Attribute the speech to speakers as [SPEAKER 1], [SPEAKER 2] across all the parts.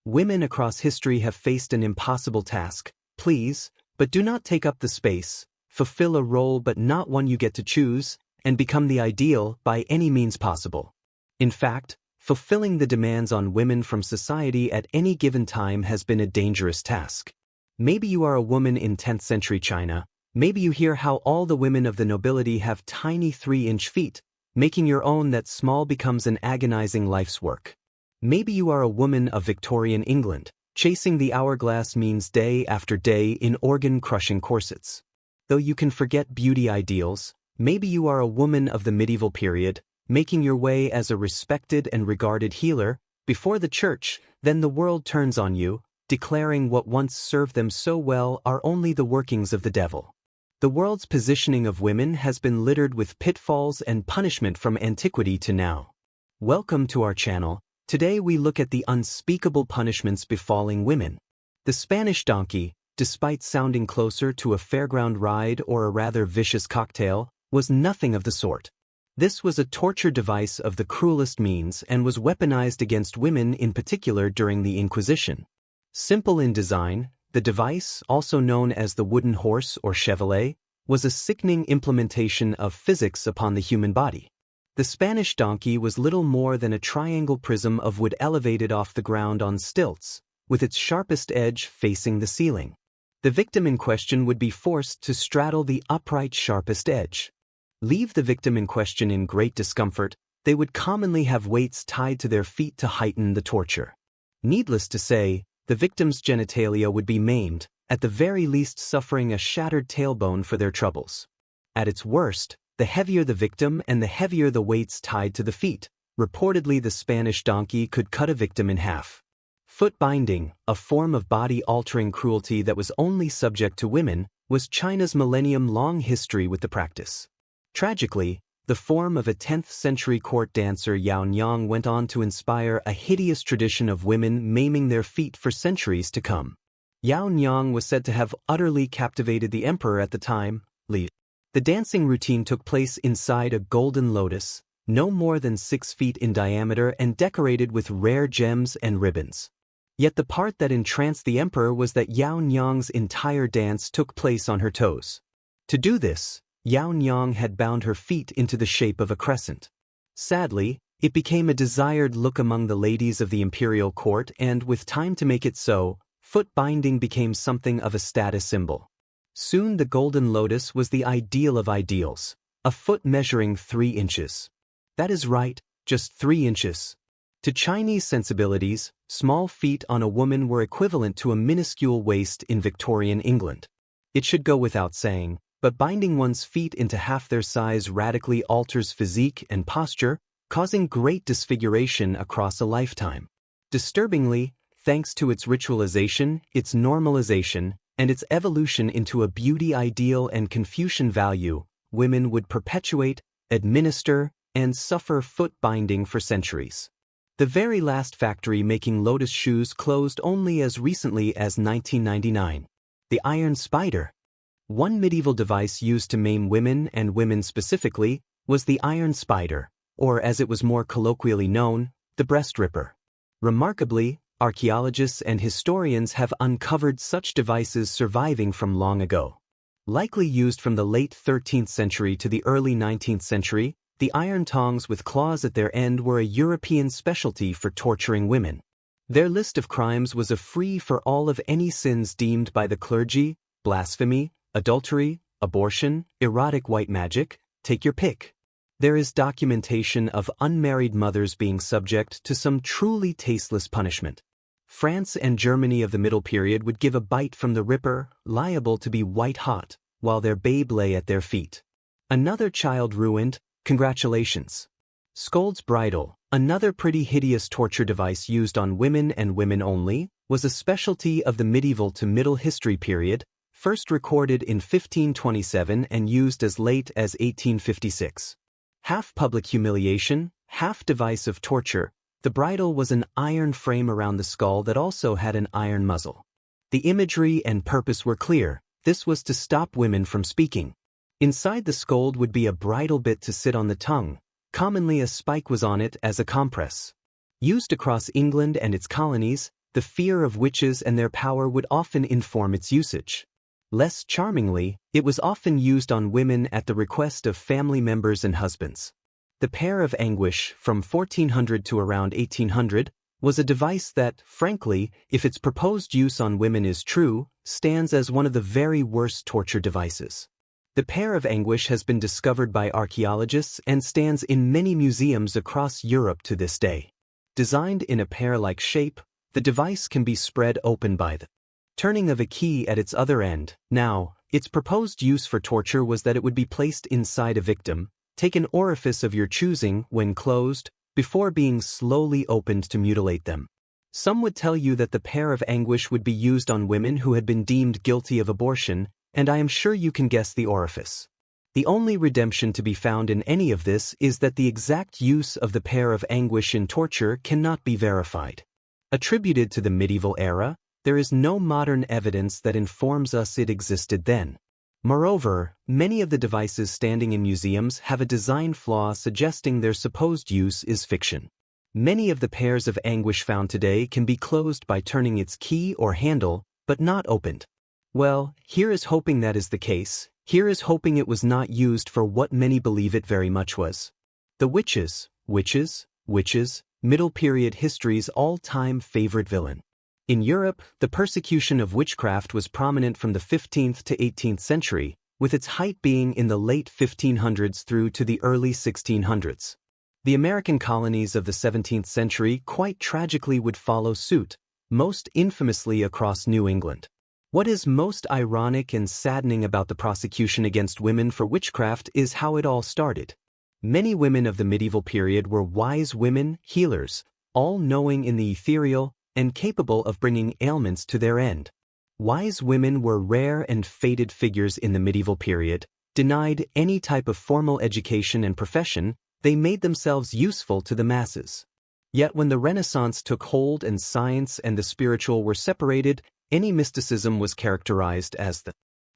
[SPEAKER 1] Women across history have faced an impossible task. Please, but do not take up the space, fulfill a role but not one you get to choose, and become the ideal by any means possible. In fact, fulfilling the demands on women from society at any given time has been a dangerous task. Maybe you are a woman in 10th century China. Maybe you hear how all the women of the nobility have tiny 3-inch feet. Making your own that small becomes an agonizing life's work. Maybe you are a woman of Victorian England. Chasing the hourglass means day after day in organ-crushing corsets. Though you can forget beauty ideals, maybe you are a woman of the medieval period, making your way as a respected and regarded healer before the church. Then the world turns on you, declaring what once served them so well are only the workings of the devil. The world's positioning of women has been littered with pitfalls and punishment from antiquity to now. Welcome to our channel. Today we look at the unspeakable punishments befalling women. The Spanish donkey, despite sounding closer to a fairground ride or a rather vicious cocktail, was nothing of the sort. This was a torture device of the cruelest means and was weaponized against women in particular during the Inquisition. Simple in design, the device, also known as the wooden horse or chevalet, was a sickening implementation of physics upon the human body. The Spanish donkey was little more than a triangle prism of wood elevated off the ground on stilts, with its sharpest edge facing the ceiling. The victim in question would be forced to straddle the upright sharpest edge. Leave the victim in question in great discomfort. They would commonly have weights tied to their feet to heighten the torture. Needless to say, the victim's genitalia would be maimed, at the very least suffering a shattered tailbone for their troubles. At its worst, the heavier the victim and the heavier the weights tied to the feet, reportedly the Spanish donkey could cut a victim in half. Footbinding, a form of body-altering cruelty that was only subject to women, was China's millennium-long history with the practice. Tragically, the form of a 10th century court dancer Yaonyang went on to inspire a hideous tradition of women maiming their feet for centuries to come. Yaonyang was said to have utterly captivated the emperor at the time. The dancing routine took place inside a golden lotus, no more than 6 feet in diameter and decorated with rare gems and ribbons. Yet the part that entranced the emperor was that Yaonyang's entire dance took place on her toes. To do this, Yaonyang had bound her feet into the shape of a crescent. Sadly, it became a desired look among the ladies of the imperial court, and with time to make it so, foot-binding became something of a status symbol. Soon the golden lotus was the ideal of ideals, a foot measuring 3 inches. That is right, just 3 inches. To Chinese sensibilities, small feet on a woman were equivalent to a minuscule waist in Victorian England. It should go without saying, but binding one's feet into half their size radically alters physique and posture, causing great disfiguration across a lifetime. Disturbingly, thanks to its ritualization, its normalization, and its evolution into a beauty ideal and Confucian value, women would perpetuate, administer, and suffer foot binding for centuries. The very last factory making lotus shoes closed only as recently as 1999. The iron spider. One medieval device used to maim women, and women specifically, was the iron spider, or as it was more colloquially known, the breast ripper. Remarkably, archaeologists and historians have uncovered such devices surviving from long ago. Likely used from the late 13th century to the early 19th century, the iron tongs with claws at their end were a European specialty for torturing women. Their list of crimes was a free-for-all of any sins deemed by the clergy: blasphemy, adultery, abortion, erotic white magic, take your pick. There is documentation of unmarried mothers being subject to some truly tasteless punishment. France and Germany of the Middle Period would give a bite from the ripper, liable to be white-hot, while their babe lay at their feet. Another child ruined? Congratulations. Scold's Bridal, another pretty hideous torture device used on women and women only, was a specialty of the medieval to Middle History period, first recorded in 1527 and used as late as 1856. Half public humiliation, half device of torture, the bridle was an iron frame around the skull that also had an iron muzzle. The imagery and purpose were clear. This was to stop women from speaking. Inside the scold would be a bridle bit to sit on the tongue. Commonly a spike was on it as a compress. Used across England and its colonies, the fear of witches and their power would often inform its usage. Less charmingly, it was often used on women at the request of family members and husbands. The pair of anguish, from 1400 to around 1800, was a device that, frankly, if its proposed use on women is true, stands as one of the very worst torture devices. The pair of anguish has been discovered by archaeologists and stands in many museums across Europe to this day. Designed in a pear-like shape, the device can be spread open by the turning of a key at its other end. Now, its proposed use for torture was that it would be placed inside a victim, take an orifice of your choosing when closed, before being slowly opened to mutilate them. Some would tell you that the pair of anguish would be used on women who had been deemed guilty of abortion, and I am sure you can guess the orifice. The only redemption to be found in any of this is that the exact use of the pair of anguish in torture cannot be verified. Attributed to the medieval era, there is no modern evidence that informs us it existed then. Moreover, many of the devices standing in museums have a design flaw suggesting their supposed use is fiction. Many of the pairs of anguish found today can be closed by turning its key or handle, but not opened. Well, here is hoping that is the case. Here is hoping it was not used for what many believe it very much was. The witches, Middle Period history's all-time favorite villain. In Europe, the persecution of witchcraft was prominent from the 15th to 18th century, with its height being in the late 1500s through to the early 1600s. The American colonies of the 17th century quite tragically would follow suit, most infamously across New England. What is most ironic and saddening about the prosecution against women for witchcraft is how it all started. Many women of the medieval period were wise women, healers, all-knowing in the ethereal, and capable of bringing ailments to their end. Wise women were rare and fated figures in the medieval period. Denied any type of formal education and profession, they made themselves useful to the masses. Yet when the Renaissance took hold and science and the spiritual were separated, any mysticism was characterized as the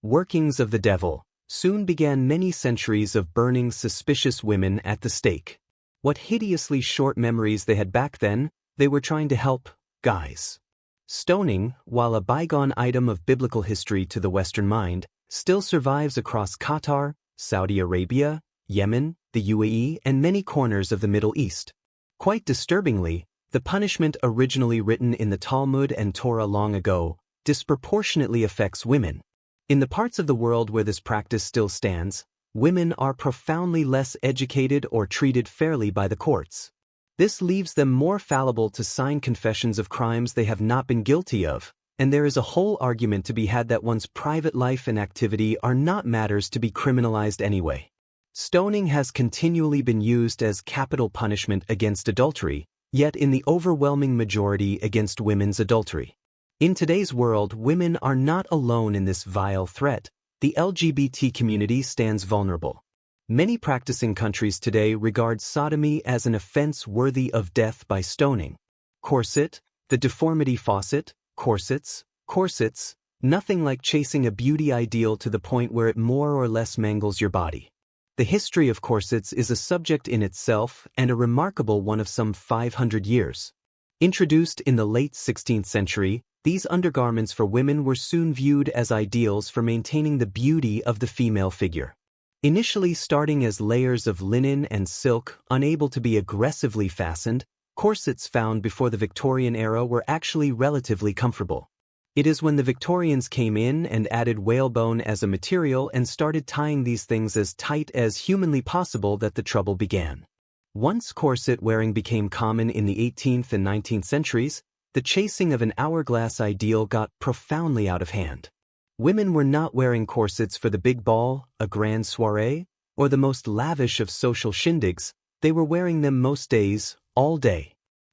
[SPEAKER 1] workings of the devil. Soon began many centuries of burning suspicious women at the stake. What hideously short memories they had back then. They were trying to help guys. Stoning, while a bygone item of biblical history to the Western mind, still survives across Qatar, Saudi Arabia, Yemen, the UAE, and many corners of the Middle East. Quite disturbingly, the punishment originally written in the Talmud and Torah long ago disproportionately affects women. In the parts of the world where this practice still stands, women are profoundly less educated or treated fairly by the courts. This leaves them more fallible to sign confessions of crimes they have not been guilty of, and there is a whole argument to be had that one's private life and activity are not matters to be criminalized anyway. Stoning has continually been used as capital punishment against adultery, yet in the overwhelming majority against women's adultery. In today's world, women are not alone in this vile threat. The LGBT community stands vulnerable. Many practicing countries today regard sodomy as an offense worthy of death by stoning. Corset, the deformity faucet, corsets, nothing like chasing a beauty ideal to the point where it more or less mangles your body. The history of corsets is a subject in itself and a remarkable one of some 500 years. Introduced in the late 16th century, these undergarments for women were soon viewed as ideals for maintaining the beauty of the female figure. Initially starting as layers of linen and silk unable to be aggressively fastened, corsets found before the Victorian era were actually relatively comfortable. It is when the Victorians came in and added whalebone as a material and started tying these things as tight as humanly possible that the trouble began. Once corset wearing became common in the 18th and 19th centuries, the chasing of an hourglass ideal got profoundly out of hand. Women were not wearing corsets for the big ball, a grand soiree, or the most lavish of social shindigs. They were wearing them most days, all day.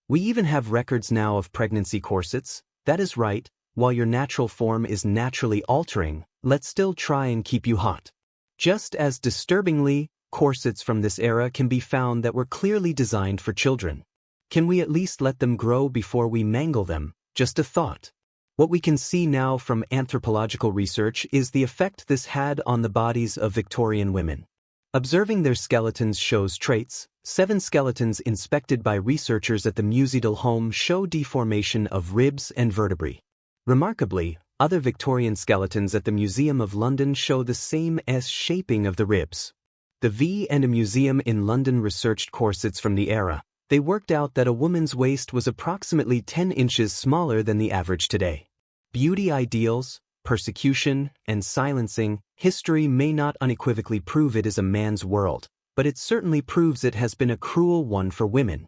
[SPEAKER 1] We even have records now of pregnancy corsets. That is right, while your natural form is naturally altering, let's still try and keep you hot. Just as disturbingly, corsets from this era can be found that were clearly designed for children. Can we at least let them grow before we mangle them? Just a thought. What we can see now from anthropological research is the effect this had on the bodies of Victorian women. Observing their skeletons shows traits, 7 skeletons inspected by researchers at the Museedale home show deformation of ribs and vertebrae. Remarkably, other Victorian skeletons at the Museum of London show the same S-shaping of the ribs. The V and a museum in London researched corsets from the era. They worked out that a woman's waist was approximately 10 inches smaller than the average today. Beauty ideals, persecution, and silencing, history may not unequivocally prove it is a man's world, but it certainly proves it has been a cruel one for women.